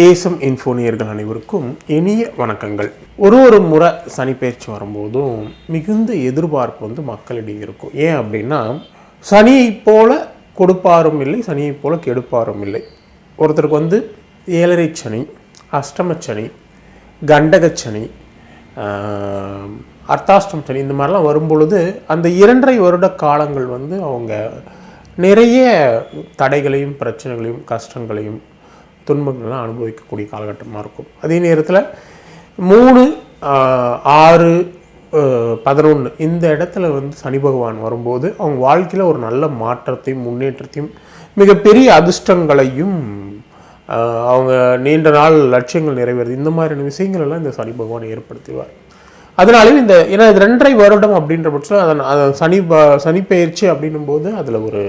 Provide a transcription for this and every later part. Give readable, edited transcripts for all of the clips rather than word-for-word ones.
ஏசம் இன்ஃபோனியர்கள் அனைவருக்கும் இனிய வணக்கங்கள். ஒரு முறை சனி பயிற்சி வரும்போதும் மிகுந்த எதிர்பார்ப்பு மக்களிடையே இருக்கும். ஏன் அப்படின்னா, சனியை போல கொடுப்பாரும் இல்லை, சனியை போல கெடுப்பாரும் இல்லை. ஒருத்தருக்கு ஏழரை சனி, அஷ்டமச்சனி, கண்டகச்சனி, அர்த்தாஷ்டம் சனி, இந்த மாதிரிலாம் வரும்பொழுது அந்த 2.5 வருட காலங்கள் அவங்க நிறைய தடைகளையும் பிரச்சனைகளையும் கஷ்டங்களையும் துன்பங்கள்லாம் அனுபவிக்கக்கூடிய காலகட்டமாக இருக்கும். அதே நேரத்தில் 3, 6, 11 இந்த இடத்துல சனி பகவான் வரும்போது அவங்க வாழ்க்கையில் ஒரு நல்ல மாற்றத்தையும் முன்னேற்றத்தையும் மிகப்பெரிய அதிர்ஷ்டங்களையும் அவங்க நீண்ட நாள் லட்சியங்கள் நிறைவேறது இந்த மாதிரியான விஷயங்கள் எல்லாம் இந்த சனி பகவான் ஏற்படுத்துவார். அதனாலும் ஏன்னா இது 2.5 வருடம் அப்படின்ற பட்சத்தில் அதை சனி பயிற்சி அப்படின்னும் போது அதில் ஒரு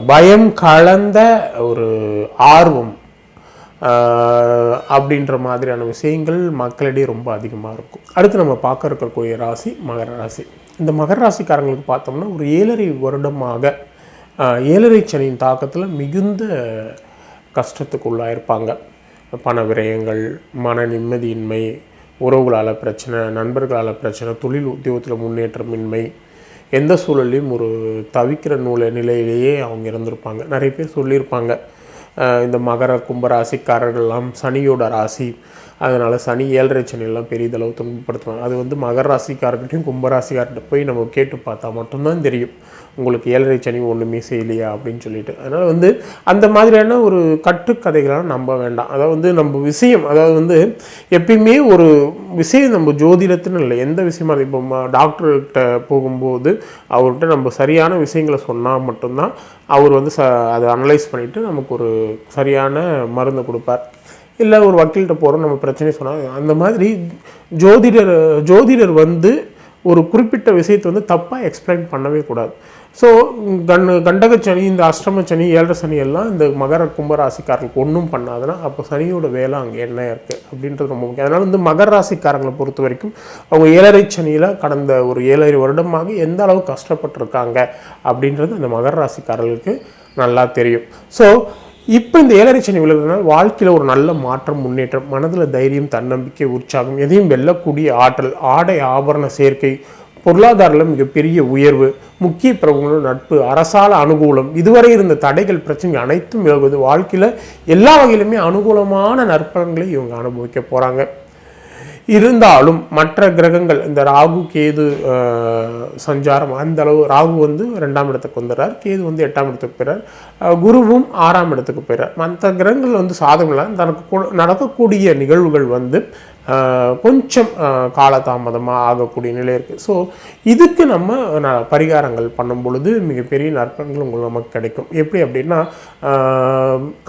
பயம் கலந்த ஒரு ஆர்வம் அப்படின்ற மாதிரியான விஷயங்கள் மக்களிடையே ரொம்ப அதிகமாக இருக்கும். அடுத்து நம்ம பார்க்க இருக்கக்கூடிய ராசி மகர ராசி. இந்த மகர ராசிக்காரங்களுக்கு பார்த்தோம்னா ஒரு 7.5 வருடமாக 7.5 சனியின் தாக்கத்தில் மிகுந்த கஷ்டத்துக்கு உள்ளாயிருப்பாங்க. பண விரயங்கள், மன நிம்மதியின்மை, உறவுகளால் பிரச்சனை, நண்பர்களால் பிரச்சனை, தொழில் உத்தியோகத்தில் முன்னேற்றமின்மை, எந்த சூழலையும் ஒரு தவிக்கிற நிலையிலேயே அவங்க இருந்திருப்பாங்க. நிறைய பேர் சொல்லியிருப்பாங்க, இந்த மகர கும்பராசிக்காரர்கள்லாம் சனியோட ராசி, அதனால் சனி 7.5 சனியெல்லாம் பெரியதளவு துன்பப்படுத்துவாங்க. அது மகர ராசிக்காரர்கிட்டையும் கும்பராசிக்கார்கிட்ட போய் நம்ம கேட்டு பார்த்தா மட்டும்தான் தெரியும் உங்களுக்கு 7.5 சனி ஒன்றுமே செய்யலையா அப்படின்னு சொல்லிட்டு. அதனால் அந்த மாதிரியான ஒரு கட்டுக்கதைகளால் நம்ப வேண்டாம். அதாவது நம்ம விஷயம், எப்பயுமே ஒரு விஷயம் நம்ம ஜோதிடத்துன்னு இல்லை, எந்த விஷயமா இப்போ டாக்டர்கிட்ட போகும்போது அவர்கிட்ட நம்ம சரியான விஷயங்களை சொன்னால் மட்டும்தான் அவர் அதை அனலைஸ் பண்ணிவிட்டு நமக்கு ஒரு சரியான மருந்தை கொடுப்பார். இல்லை ஒரு வக்கீல்கிட்ட போகிறோம், நம்ம பிரச்சனை சொன்னால் அந்த மாதிரி ஜோதிடர் ஒரு குறிப்பிட்ட விஷயத்தை தப்பாக எக்ஸ்பிளைன் பண்ணவே கூடாது. ஸோ கண்டகச்சனி, இந்த அஷ்டமச்சனி, 7.5 சனி எல்லாம் இந்த மகர கும்பராசிக்காரர்களுக்கு ஒன்றும் பண்ணாதுன்னா அப்போ சனியோட வேலை அங்கே என்ன இருக்குது அப்படின்றது ரொம்ப முக்கியம். அதனால் மகர ராசிக்காரங்களை பொறுத்த வரைக்கும் அவங்க 7.5 சனியில் கடந்த ஒரு 7.5 வருடமாக எந்த அளவு கஷ்டப்பட்டுருக்காங்க அப்படின்றது அந்த மகர ராசிக்காரர்களுக்கு நல்லா தெரியும். ஸோ இப்போ இந்த 7.5 சனி விலகுறதுனால வாழ்க்கையில் ஒரு நல்ல மாற்றம், முன்னேற்றம், மனதில் தைரியம், தன்னம்பிக்கை, உற்சாகம், எதையும் வெல்லக்கூடிய ஆற்றல், ஆடை ஆபரண சேர்க்கை, பொருளாதாரத்தில் மிகப்பெரிய உயர்வு, முக்கிய பிரபுங்களோட நட்பு, அரசால அனுகூலம், இதுவரை இருந்த தடைகள் பிரச்சனை அனைத்தும் விலகுவது, வாழ்க்கையில் எல்லா வகையிலுமே அனுகூலமான நற்பலன்களை இவங்க அனுபவிக்க போகிறாங்க. இருந்தாலும் மற்ற கிரகங்கள், இந்த ராகு கேது சஞ்சாரம் அந்த அளவு, ராகு 2ஆம் இடத்துக்கு வந்துடுறார், கேது 8ஆம் இடத்துக்கு போயிறார், குருவும் 6ஆம் இடத்துக்கு போயிறார். மற்ற கிரகங்கள் சாதகம் இல்லை, தனக்கு நடக்கக்கூடிய நிகழ்வுகள் கொஞ்சம் காலதாமதமாக ஆகக்கூடிய நிலை இருக்குது. ஸோ இதுக்கு நம்ம பரிகாரங்கள் பண்ணும் பொழுது மிகப்பெரிய நற்பலன்கள் நமக்கு கிடைக்கும். எப்படி அப்படின்னா,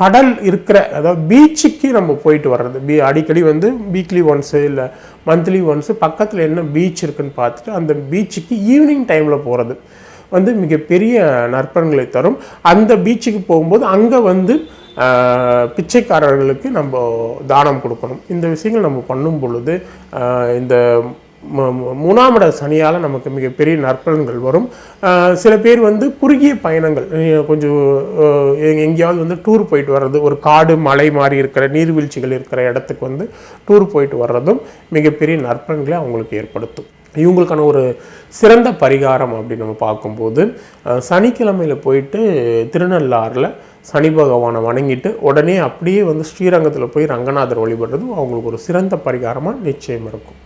கடல் இருக்கிற, அதாவது பீச்சுக்கு நம்ம போயிட்டு வர்றது, அடிக்கடி வீக்லி ஒன்ஸு இல்லை மந்த்லி ஒன்ஸு பக்கத்தில் என்ன பீச் இருக்குன்னு பார்த்துட்டு அந்த பீச்சுக்கு ஈவினிங் டைமில் போகிறது மிகப்பெரிய நற்பலன்களை தரும். அந்த பீச்சுக்கு போகும்போது அங்கே பிச்சைக்காரர்களுக்கு நம்ம தானம் கொடுக்கணும். இந்த விஷயங்கள் நம்ம பண்ணும் பொழுது இந்த 3ஆம் இட சனியால் நமக்கு மிகப்பெரிய நற்பலன்கள் வரும். சில பேர் குறுகிய பயணங்கள், கொஞ்சம் எங்கேயாவது டூர் போயிட்டு வர்றது, ஒரு காடு மலை மாதிரி இருக்கிற நீர்வீழ்ச்சிகள் இருக்கிற இடத்துக்கு டூர் போயிட்டு வர்றதும் மிகப்பெரிய நற்பலன்களை அவங்களுக்கு ஏற்படுத்தும். இவங்களுக்கான ஒரு சிறந்த பரிகாரம் அப்படின்னு நம்ம பார்க்கும்போது, சனிக்கிழமையில் போயிட்டு திருநள்ளாறில் சனி பகவானை வணங்கிட்டு உடனே அப்படியே ஸ்ரீரங்கத்தில் போய் ரங்கநாதர் வழிபடுறதும் அவங்களுக்கு ஒரு சிறந்த பரிகாரமாக நிச்சயம் இருக்கும்.